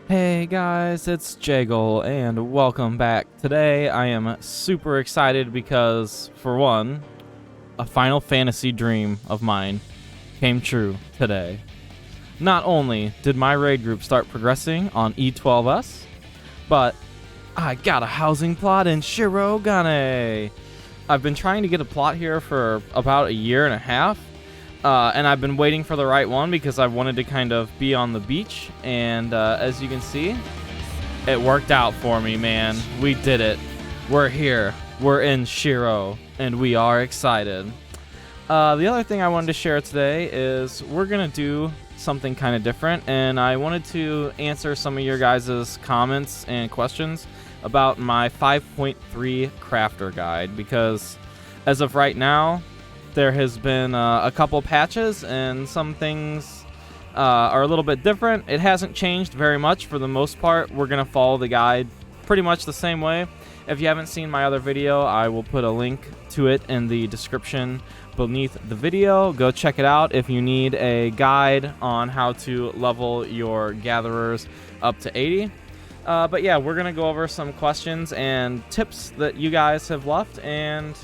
Hey guys, it's Jegel and welcome back. Today I am super excited because, for one, a Final Fantasy dream of mine came true today. Not only did my raid group start progressing on E12S, but I got a housing plot in Shirogane. I've been trying to get a plot here for about a year and a half, and I've been waiting for the right one because I wanted to kind of be on the beach, and as you can see, it worked out for me, man. We did it. We're here. We're in Shiro, and we are excited. The other thing I wanted to share today is we're going to do something kind of different, and I wanted to answer some of your guys' comments and questions about my 5.3 crafter guide, because as of right now, there has been a couple patches and some things are a little bit different. It hasn't changed very much for the most part. We're going to follow the guide pretty much the same way. If you haven't seen my other video, I will put a link to it in the description beneath the video. Go check it out if you need a guide on how to level your gatherers up to 80. But yeah, we're going to go over some questions and tips that you guys have left and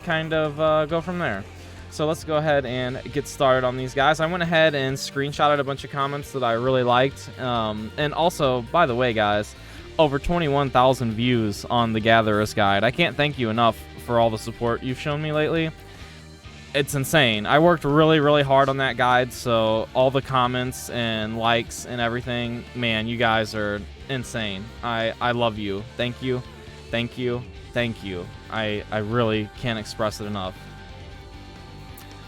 kind of go from there. So let's go ahead and get started on these guys. I went ahead and screenshotted a bunch of comments that I really liked. And also, by the way, guys, over 21,000 views on the Gatherer's Guide. I can't thank you enough for all the support you've shown me lately. It's insane. I worked really, really hard on that guide, so all the comments and likes and everything, man, you guys are insane. I love you. Thank you. Thank you. Thank you. I really can't express it enough.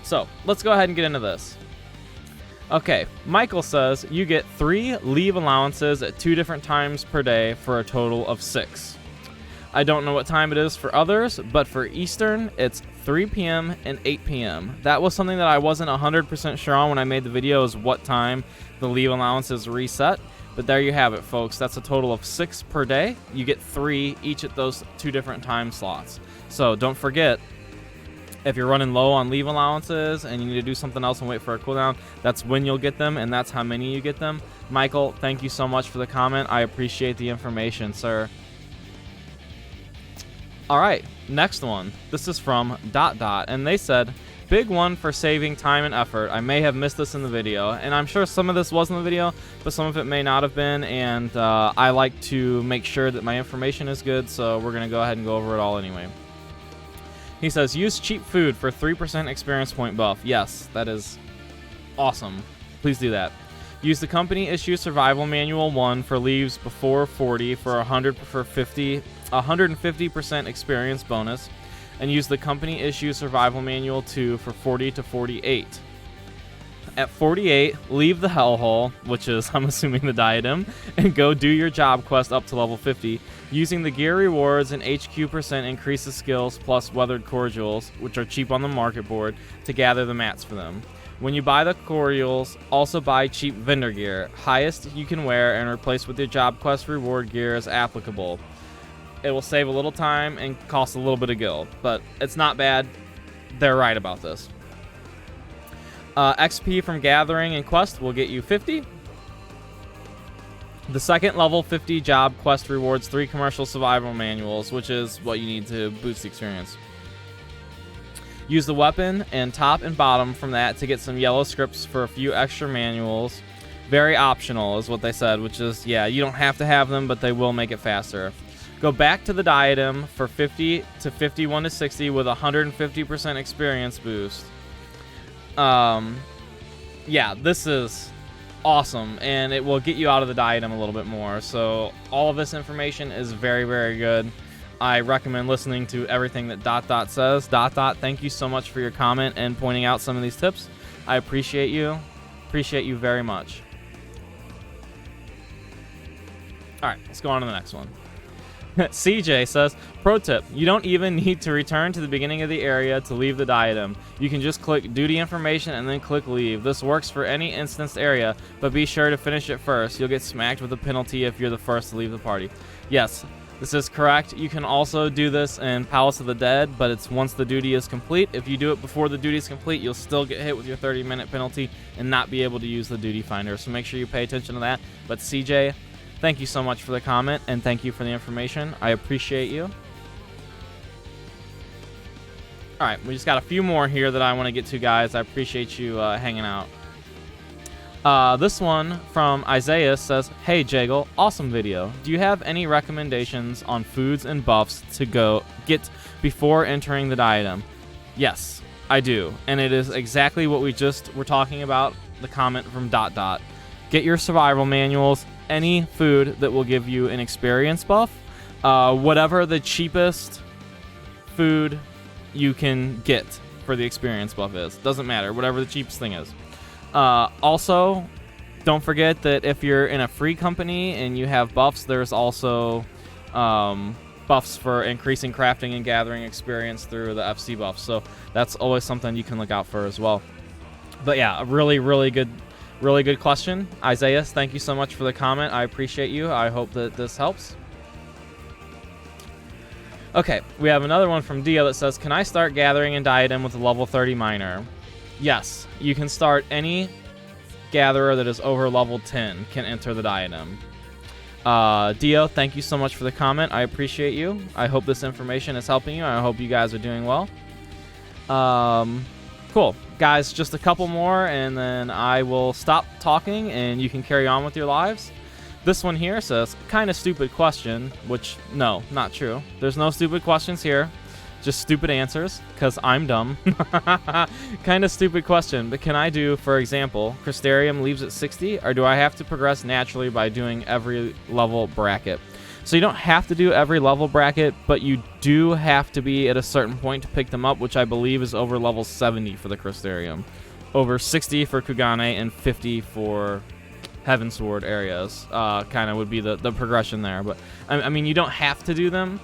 So, let's go ahead and get into this. Okay, Michael says you get 3 leave allowances at 2 different times per day for a total of 6. I don't know what time it is for others, but for Eastern, it's 3 p.m. and 8 p.m. That was something that I wasn't 100% sure on when I made the video, is what time the leave allowances reset. But there you have it, folks. That's a total of 6 per day. You get 3 each at those 2 different time slots. So don't forget, if you're running low on leave allowances and you need to do something else and wait for a cooldown, that's when you'll get them, and that's how many you get them. Michael, thank you so much for the comment. I appreciate the information, sir. All right, next one. This is from ... and they said, big one for saving time and effort. I may have missed this in the video, and I'm sure some of this was in the video, but some of it may not have been, and I like to make sure that my information is good, so we're going to go ahead and go over it all anyway. He says, use cheap food for 3% experience point buff. Yes, that is awesome. Please do that. Use the company issue survival manual 1 for leaves before 40 for 150% experience bonus, and use the company issue survival manual 2 for 40 to 48. At 48, leave the hellhole, which is, I'm assuming, the diadem, and go do your job quest up to level 50. Using the gear rewards and HQ percent increases skills plus weathered cordials, which are cheap on the market board, to gather the mats for them. When you buy the cordials, also buy cheap vendor gear. Highest you can wear and replace with your job quest reward gear as applicable. It will save a little time and cost a little bit of gil, but it's not bad. They're right about this. XP from gathering and quest will get you 50. The second level 50 job quest rewards 3 commercial survival manuals, which is what you need to boost the experience. Use the weapon and top and bottom from that to get some yellow scripts for a few extra manuals. Very optional is what they said, which is, yeah, you don't have to have them, but they will make it faster. Go back to the diadem for 50 to 51 to 60 with 150% experience boost. Yeah, this is awesome, and it will get you out of the diadem a little bit more. So all of this information is very, very good. I recommend listening to everything that ... says. ... thank you so much for your comment and pointing out some of these tips. I appreciate you. Appreciate you very much. All right, let's go on to the next one. CJ says, pro tip, you don't even need to return to the beginning of the area to leave the diadem. You can just click duty information and then click leave. This works for any instanced area, but be sure to finish it first. You'll get smacked with a penalty if you're the first to leave the party. Yes, this is correct. You can also do this in Palace of the Dead, but it's once the duty is complete. If you do it before the duty is complete, you'll still get hit with your 30-minute penalty and not be able to use the duty finder. So make sure you pay attention to that. But CJ, thank you so much for the comment, and thank you for the information. I appreciate you. All right, we just got a few more here that I want to get to, guys. I appreciate you hanging out. This one from Isaiah says, "Hey Jegel, awesome video. Do you have any recommendations on foods and buffs to go get before entering the diadem?" Yes, I do, and it is exactly what we just were talking about. The comment from Dot Dot. Get your survival manuals. Any food that will give you an experience buff, whatever the cheapest food you can get for the experience buff is. Doesn't matter, whatever the cheapest thing is. Also, don't forget that if you're in a free company and you have buffs, there's also buffs for increasing crafting and gathering experience through the FC buffs. So that's always something you can look out for as well. But yeah, a really good question. Isaiah, thank you so much for the comment. I appreciate you. I hope that this helps. Okay, we have another one from Dio that says, "Can I start gathering and diadem with a level 30 miner?" Yes, you can start. Any gatherer that is over level 10 can enter the diadem. Dio, thank you so much for the comment. I appreciate you. I hope this information is helping you. I hope you guys are doing well. Cool. Guys, just a couple more, and then I will stop talking, and you can carry on with your lives. This one here says, "Kind of stupid question," which, no, not true. There's no stupid questions here. Just stupid answers, because I'm dumb. Kind of stupid question, but can I do, for example, Crystarium leaves at 60, or do I have to progress naturally by doing every level bracket? So you don't have to do every level bracket, but you do have to be at a certain point to pick them up, which I believe is over level 70 for the Crystarium. Over 60 for Kugane and 50 for Heavensward areas. Kind of would be the progression there. But I mean, you don't have to do them.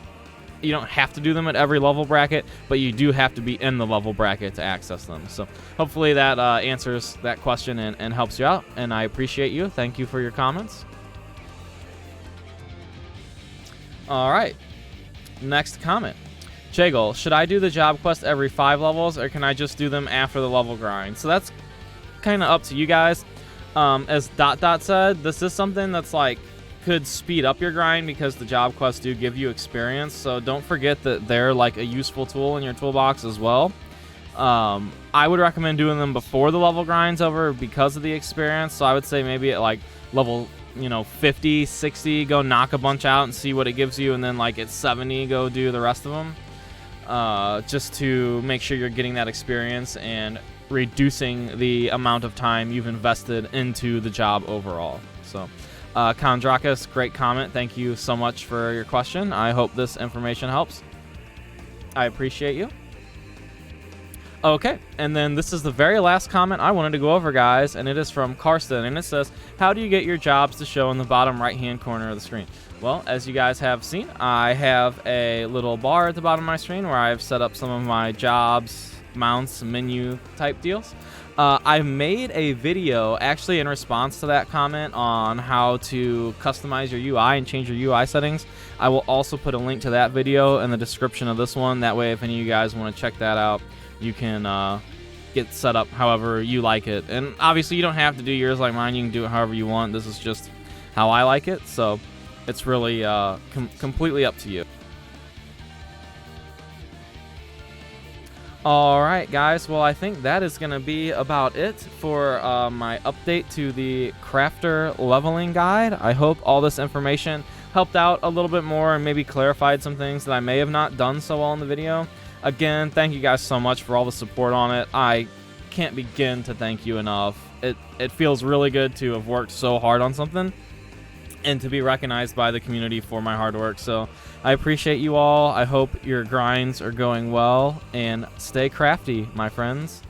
You don't have to do them at every level bracket, but you do have to be in the level bracket to access them. So hopefully that answers that question and helps you out, and I appreciate you. Thank you for your comments. All right, next comment. Jegel, should I do the job quest every 5 levels, or can I just do them after the level grind? So that's kind of up to you guys. As Dot Dot said, this is something that's like could speed up your grind because the job quests do give you experience. So don't forget that they're like a useful tool in your toolbox as well. I would recommend doing them before the level grind's over because of the experience. So I would say maybe at like level 50, 60, go knock a bunch out and see what it gives you, and then like at 70, go do the rest of them, just to make sure you're getting that experience and reducing the amount of time you've invested into the job overall. So Kondrakas, great comment. Thank you so much for your question. I hope this information helps. I appreciate you. Okay, and then this is the very last comment I wanted to go over, guys, and it is from Karsten, and it says, "How do you get your jobs to show in the bottom right-hand corner of the screen?" Well, as you guys have seen, I have a little bar at the bottom of my screen where I've set up some of my jobs, mounts, menu type deals. I made a video actually in response to that comment on how to customize your UI and change your UI settings. I will also put a link to that video in the description of this one. That way, if any of you guys want to check that out, you can get set up however you like it. And obviously, you don't have to do yours like mine. You can do it however you want. This is just how I like it. So it's really completely up to you. Alright guys, well I think that is going to be about it for my update to the crafter leveling guide. I hope all this information helped out a little bit more and maybe clarified some things that I may have not done so well in the video. Again, thank you guys so much for all the support on it. I can't begin to thank you enough. It feels really good to have worked so hard on something and to be recognized by the community for my hard work. So I appreciate you all. I hope your grinds are going well, and stay crafty, my friends.